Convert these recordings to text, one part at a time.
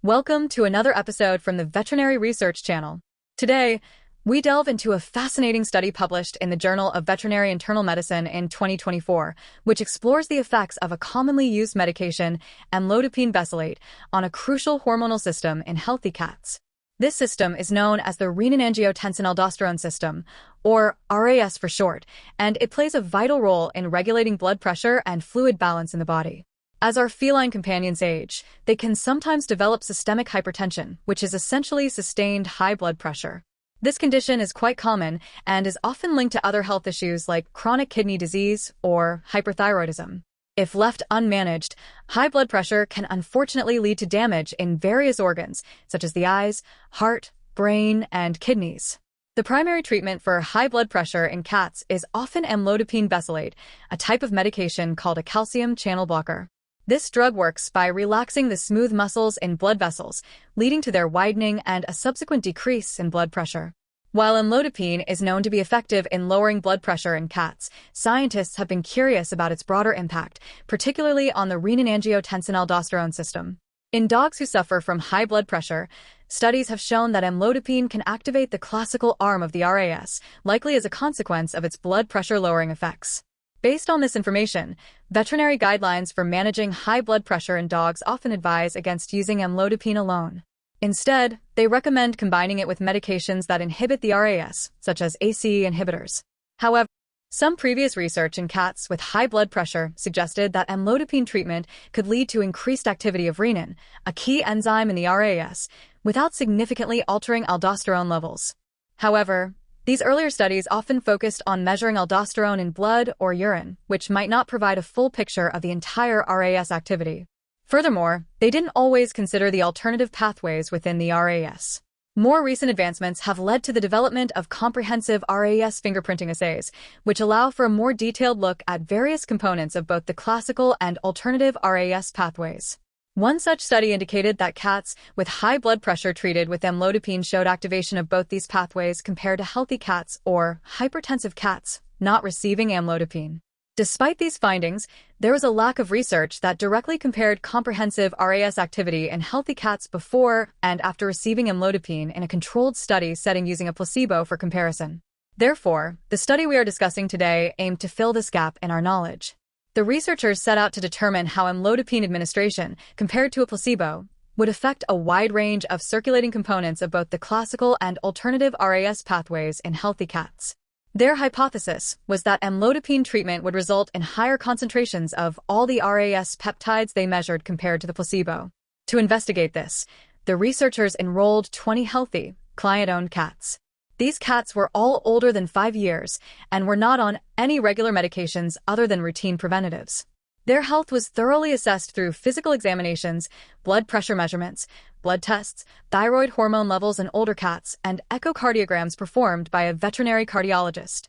Welcome to another episode from the Veterinary Research Channel. Today, we delve into a fascinating study published in the Journal of Veterinary Internal Medicine in 2024, which explores the effects of a commonly used medication, amlodipine besylate, on a crucial hormonal system in healthy cats. This system is known as the renin-angiotensin-aldosterone system, or RAAS for short, and it plays a vital role in regulating blood pressure and fluid balance in the body. As our feline companions age, they can sometimes develop systemic hypertension, which is essentially sustained high blood pressure. This condition is quite common and is often linked to other health issues like chronic kidney disease or hyperthyroidism. If left unmanaged, high blood pressure can unfortunately lead to damage in various organs, such as the eyes, heart, brain, and kidneys. The primary treatment for high blood pressure in cats is often amlodipine besylate, a type of medication called a calcium channel blocker. This drug works by relaxing the smooth muscles in blood vessels, leading to their widening and a subsequent decrease in blood pressure. While amlodipine is known to be effective in lowering blood pressure in cats, scientists have been curious about its broader impact, particularly on the renin-angiotensin-aldosterone system. In dogs who suffer from high blood pressure, studies have shown that amlodipine can activate the classical arm of the RAS, likely as a consequence of its blood pressure-lowering effects. Based on this information, veterinary guidelines for managing high blood pressure in dogs often advise against using amlodipine alone. Instead, they recommend combining it with medications that inhibit the RAS, such as ACE inhibitors. However, some previous research in cats with high blood pressure suggested that amlodipine treatment could lead to increased activity of renin, a key enzyme in the RAS, without significantly altering aldosterone levels. However, these earlier studies often focused on measuring aldosterone in blood or urine, which might not provide a full picture of the entire RAS activity. Furthermore, they didn't always consider the alternative pathways within the RAS. More recent advancements have led to the development of comprehensive RAS fingerprinting assays, which allow for a more detailed look at various components of both the classical and alternative RAS pathways. One such study indicated that cats with high blood pressure treated with amlodipine showed activation of both these pathways compared to healthy cats or hypertensive cats not receiving amlodipine. Despite these findings, there was a lack of research that directly compared comprehensive RAS activity in healthy cats before and after receiving amlodipine in a controlled study setting using a placebo for comparison. Therefore, the study we are discussing today aimed to fill this gap in our knowledge. The researchers set out to determine how amlodipine administration, compared to a placebo, would affect a wide range of circulating components of both the classical and alternative RAS pathways in healthy cats. Their hypothesis was that amlodipine treatment would result in higher concentrations of all the RAS peptides they measured compared to the placebo. To investigate this, the researchers enrolled 20 healthy, client-owned cats. These cats were all older than 5 years and were not on any regular medications other than routine preventatives. Their health was thoroughly assessed through physical examinations, blood pressure measurements, blood tests, thyroid hormone levels in older cats, and echocardiograms performed by a veterinary cardiologist.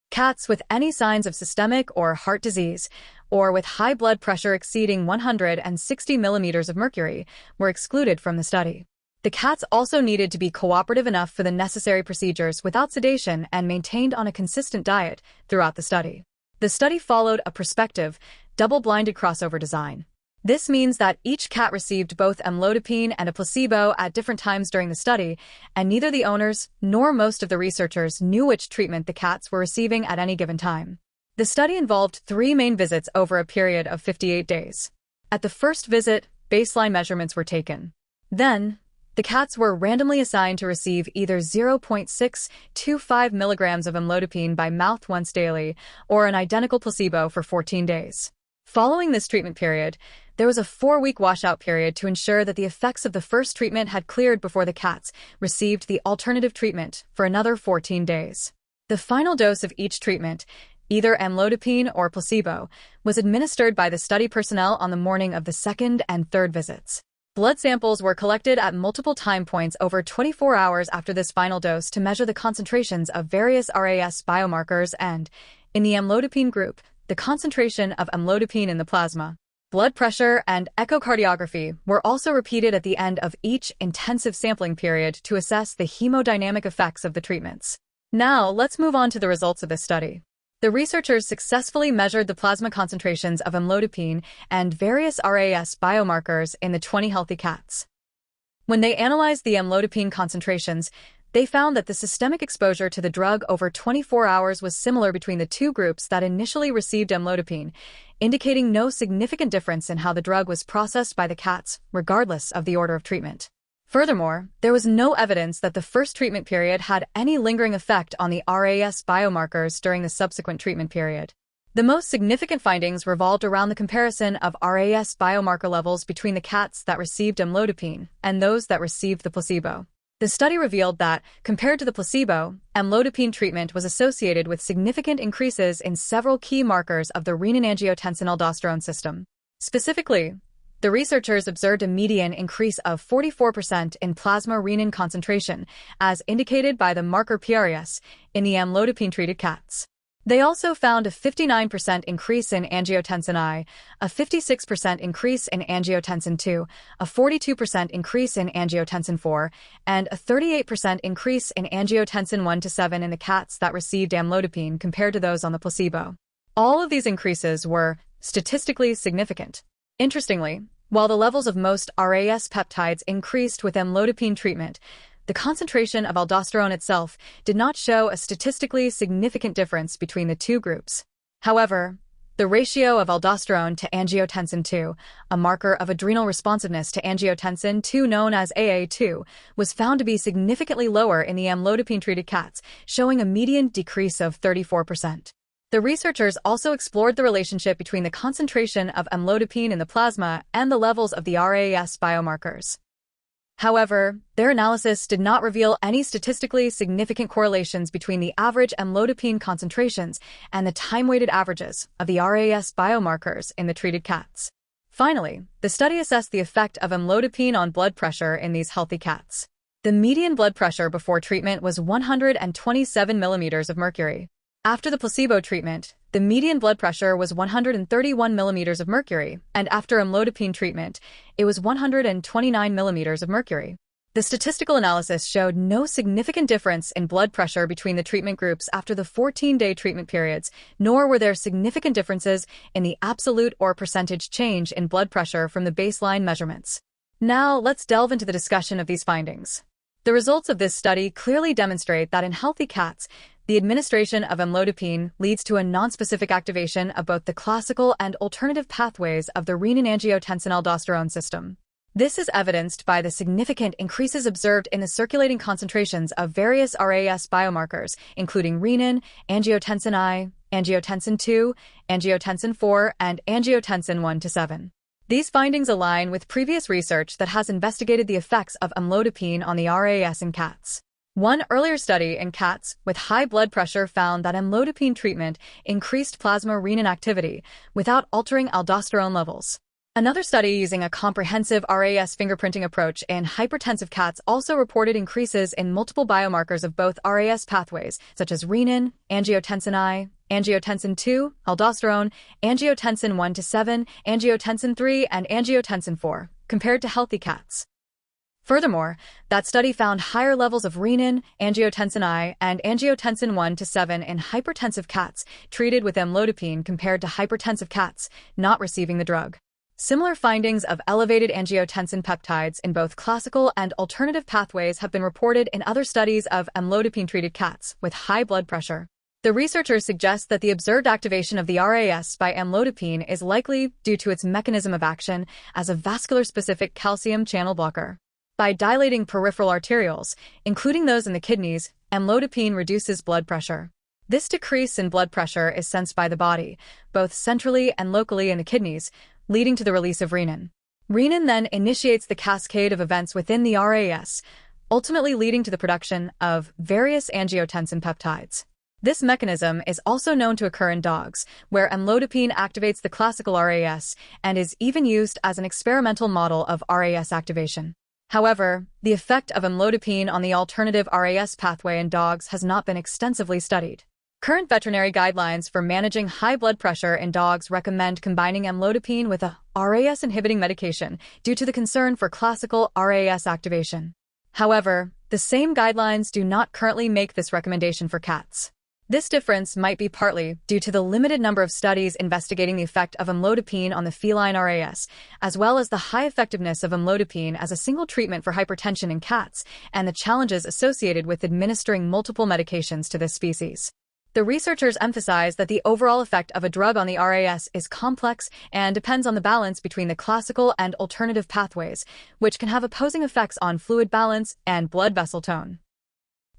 Cats with any signs of systemic or heart disease, or with high blood pressure exceeding 160 millimeters of mercury, were excluded from the study. The cats also needed to be cooperative enough for the necessary procedures without sedation and maintained on a consistent diet throughout the study. The study followed a prospective, double-blinded crossover design. This means that each cat received both amlodipine and a placebo at different times during the study, and neither the owners nor most of the researchers knew which treatment the cats were receiving at any given time. The study involved 3 main visits over a period of 58 days. At the first visit, baseline measurements were taken. Then, the cats were randomly assigned to receive either 0.625 milligrams of amlodipine by mouth once daily or an identical placebo for 14 days. Following this treatment period, there was a 4-week washout period to ensure that the effects of the first treatment had cleared before the cats received the alternative treatment for another 14 days. The final dose of each treatment, either amlodipine or placebo, was administered by the study personnel on the morning of the second and third visits. Blood samples were collected at multiple time points over 24 hours after this final dose to measure the concentrations of various RAS biomarkers and, in the amlodipine group, the concentration of amlodipine in the plasma. Blood pressure and echocardiography were also repeated at the end of each intensive sampling period to assess the hemodynamic effects of the treatments. Now, let's move on to the results of this study. The researchers successfully measured the plasma concentrations of amlodipine and various RAS biomarkers in the 20 healthy cats. When they analyzed the amlodipine concentrations, they found that the systemic exposure to the drug over 24 hours was similar between the two groups that initially received amlodipine, indicating no significant difference in how the drug was processed by the cats, regardless of the order of treatment. Furthermore, there was no evidence that the first treatment period had any lingering effect on the RAAS biomarkers during the subsequent treatment period. The most significant findings revolved around the comparison of RAAS biomarker levels between the cats that received amlodipine and those that received the placebo. The study revealed that, compared to the placebo, amlodipine treatment was associated with significant increases in several key markers of the renin-angiotensin-aldosterone system. Specifically, the researchers observed a median increase of 44% in plasma renin concentration, as indicated by the marker RAAS, in the amlodipine-treated cats. They also found a 59% increase in angiotensin I, a 56% increase in angiotensin II, a 42% increase in angiotensin IV, and a 38% increase in angiotensin 1-7 in the cats that received amlodipine compared to those on the placebo. All of these increases were statistically significant. Interestingly, while the levels of most RAAS peptides increased with amlodipine treatment, the concentration of aldosterone itself did not show a statistically significant difference between the two groups. However, the ratio of aldosterone to angiotensin II, a marker of adrenal responsiveness to angiotensin II known as AA2, was found to be significantly lower in the amlodipine-treated cats, showing a median decrease of 34%. The researchers also explored the relationship between the concentration of amlodipine in the plasma and the levels of the RAAS biomarkers. However, their analysis did not reveal any statistically significant correlations between the average amlodipine concentrations and the time-weighted averages of the RAAS biomarkers in the treated cats. Finally, the study assessed the effect of amlodipine on blood pressure in these healthy cats. The median blood pressure before treatment was 127 millimeters of mercury. After the placebo treatment, the median blood pressure was 131 millimeters of mercury, and after amlodipine treatment, it was 129 millimeters of mercury. The statistical analysis showed no significant difference in blood pressure between the treatment groups after the 14-day treatment periods, nor were there significant differences in the absolute or percentage change in blood pressure from the baseline measurements. Now, let's delve into the discussion of these findings. The results of this study clearly demonstrate that in healthy cats, the administration of amlodipine leads to a nonspecific activation of both the classical and alternative pathways of the renin-angiotensin-aldosterone system. This is evidenced by the significant increases observed in the circulating concentrations of various RAAS biomarkers, including renin, angiotensin I, angiotensin II, angiotensin IV, and angiotensin 1-7. These findings align with previous research that has investigated the effects of amlodipine on the RAAS in cats. One earlier study in cats with high blood pressure found that amlodipine treatment increased plasma renin activity without altering aldosterone levels. Another study using a comprehensive RAAS fingerprinting approach in hypertensive cats also reported increases in multiple biomarkers of both RAAS pathways, such as renin, angiotensin I, angiotensin II, aldosterone, angiotensin 1-7, angiotensin III, and angiotensin IV, compared to healthy cats. Furthermore, that study found higher levels of renin, angiotensin I, and angiotensin 1-7 in hypertensive cats treated with amlodipine compared to hypertensive cats not receiving the drug. Similar findings of elevated angiotensin peptides in both classical and alternative pathways have been reported in other studies of amlodipine-treated cats with high blood pressure. The researchers suggest that the observed activation of the RAAS by amlodipine is likely due to its mechanism of action as a vascular-specific calcium channel blocker. By dilating peripheral arterioles, including those in the kidneys, amlodipine reduces blood pressure. This decrease in blood pressure is sensed by the body, both centrally and locally in the kidneys, leading to the release of renin. Renin then initiates the cascade of events within the RAAS, ultimately leading to the production of various angiotensin peptides. This mechanism is also known to occur in dogs, where amlodipine activates the classical RAAS and is even used as an experimental model of RAAS activation. However, the effect of amlodipine on the alternative RAAS pathway in dogs has not been extensively studied. Current veterinary guidelines for managing high blood pressure in dogs recommend combining amlodipine with a RAAS-inhibiting medication due to the concern for classical RAAS activation. However, the same guidelines do not currently make this recommendation for cats. This difference might be partly due to the limited number of studies investigating the effect of amlodipine on the feline RAS, as well as the high effectiveness of amlodipine as a single treatment for hypertension in cats, and the challenges associated with administering multiple medications to this species. The researchers emphasize that the overall effect of a drug on the RAS is complex and depends on the balance between the classical and alternative pathways, which can have opposing effects on fluid balance and blood vessel tone.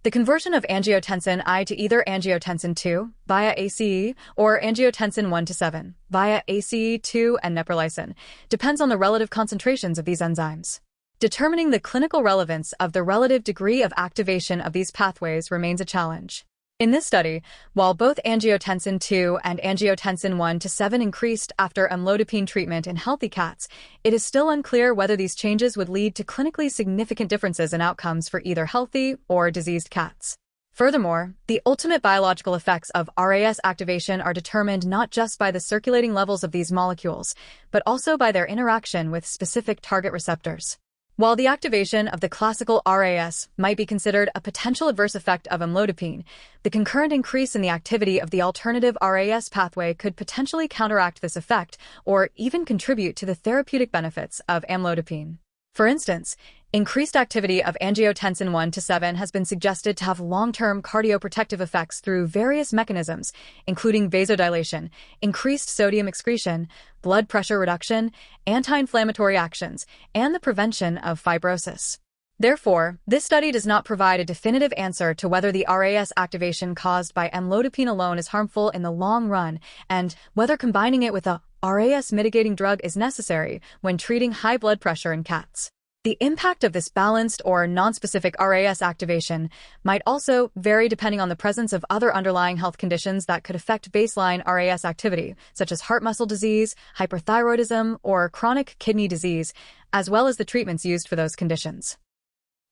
The conversion of angiotensin I to either angiotensin II via ACE or angiotensin 1 to 7 via ACE2 and neprilysin depends on the relative concentrations of these enzymes. Determining the clinical relevance of the relative degree of activation of these pathways remains a challenge. In this study, while both angiotensin II and angiotensin 1 to 7 increased after amlodipine treatment in healthy cats, it is still unclear whether these changes would lead to clinically significant differences in outcomes for either healthy or diseased cats. Furthermore, the ultimate biological effects of RAS activation are determined not just by the circulating levels of these molecules, but also by their interaction with specific target receptors. While the activation of the classical RAS might be considered a potential adverse effect of amlodipine, the concurrent increase in the activity of the alternative RAS pathway could potentially counteract this effect or even contribute to the therapeutic benefits of amlodipine. For instance, increased activity of angiotensin 1 to 7 has been suggested to have long-term cardioprotective effects through various mechanisms, including vasodilation, increased sodium excretion, blood pressure reduction, anti-inflammatory actions, and the prevention of fibrosis. Therefore, this study does not provide a definitive answer to whether the RAS activation caused by amlodipine alone is harmful in the long run and whether combining it with a RAS mitigating drug is necessary when treating high blood pressure in cats. The impact of this balanced or nonspecific RAS activation might also vary depending on the presence of other underlying health conditions that could affect baseline RAS activity, such as heart muscle disease, hyperthyroidism, or chronic kidney disease, as well as the treatments used for those conditions.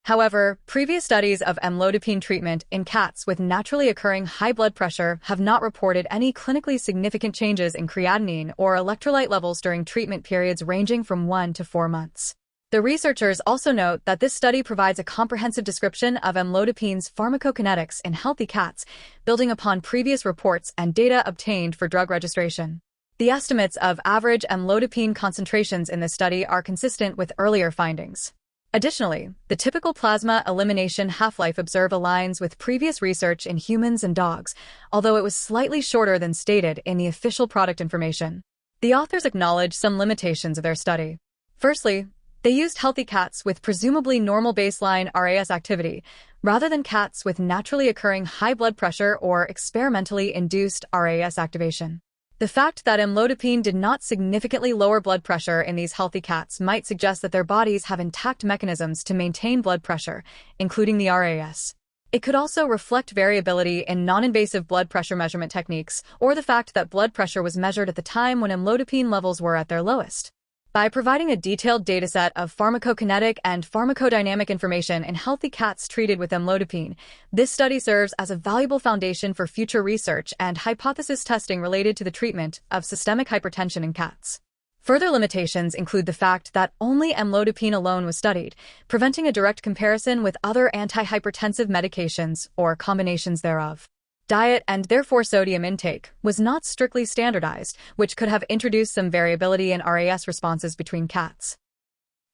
However, previous studies of amlodipine treatment in cats with naturally occurring high blood pressure have not reported any clinically significant changes in creatinine or electrolyte levels during treatment periods ranging from 1 to 4 months. The researchers also note that this study provides a comprehensive description of amlodipine's pharmacokinetics in healthy cats, building upon previous reports and data obtained for drug registration. The estimates of average amlodipine concentrations in this study are consistent with earlier findings. Additionally, the typical plasma elimination half-life observed aligns with previous research in humans and dogs, although it was slightly shorter than stated in the official product information. The authors acknowledge some limitations of their study. Firstly, they used healthy cats with presumably normal baseline RAS activity, rather than cats with naturally occurring high blood pressure or experimentally induced RAS activation. The fact that amlodipine did not significantly lower blood pressure in these healthy cats might suggest that their bodies have intact mechanisms to maintain blood pressure, including the RAS. It could also reflect variability in non-invasive blood pressure measurement techniques, or the fact that blood pressure was measured at the time when amlodipine levels were at their lowest. By providing a detailed dataset of pharmacokinetic and pharmacodynamic information in healthy cats treated with amlodipine, this study serves as a valuable foundation for future research and hypothesis testing related to the treatment of systemic hypertension in cats. Further limitations include the fact that only amlodipine alone was studied, preventing a direct comparison with other antihypertensive medications or combinations thereof. Diet and therefore sodium intake was not strictly standardized, which could have introduced some variability in RAS responses between cats.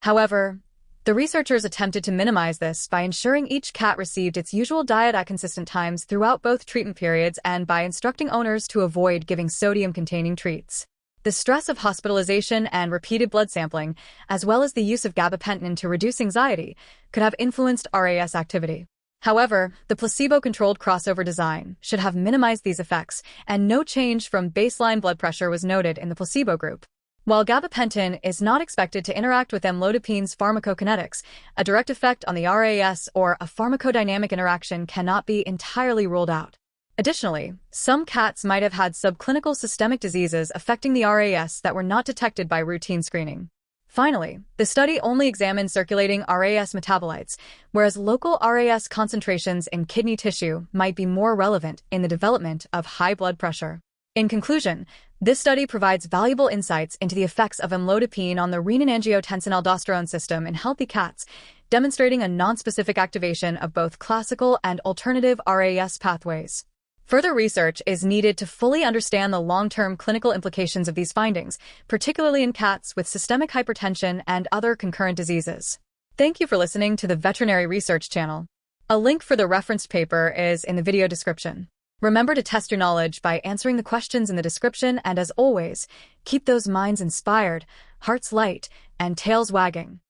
However, the researchers attempted to minimize this by ensuring each cat received its usual diet at consistent times throughout both treatment periods and by instructing owners to avoid giving sodium-containing treats. The stress of hospitalization and repeated blood sampling, as well as the use of gabapentin to reduce anxiety, could have influenced RAS activity. However, the placebo-controlled crossover design should have minimized these effects, and no change from baseline blood pressure was noted in the placebo group. While gabapentin is not expected to interact with amlodipine's pharmacokinetics, a direct effect on the RAS or a pharmacodynamic interaction cannot be entirely ruled out. Additionally, some cats might have had subclinical systemic diseases affecting the RAS that were not detected by routine screening. Finally, the study only examined circulating RAS metabolites, whereas local RAS concentrations in kidney tissue might be more relevant in the development of high blood pressure. In conclusion, this study provides valuable insights into the effects of amlodipine on the renin-angiotensin-aldosterone system in healthy cats, demonstrating a nonspecific activation of both classical and alternative RAS pathways. Further research is needed to fully understand the long-term clinical implications of these findings, particularly in cats with systemic hypertension and other concurrent diseases. Thank you for listening to the Veterinary Research Channel. A link for the referenced paper is in the video description. Remember to test your knowledge by answering the questions in the description, and as always, keep those minds inspired, hearts light, and tails wagging.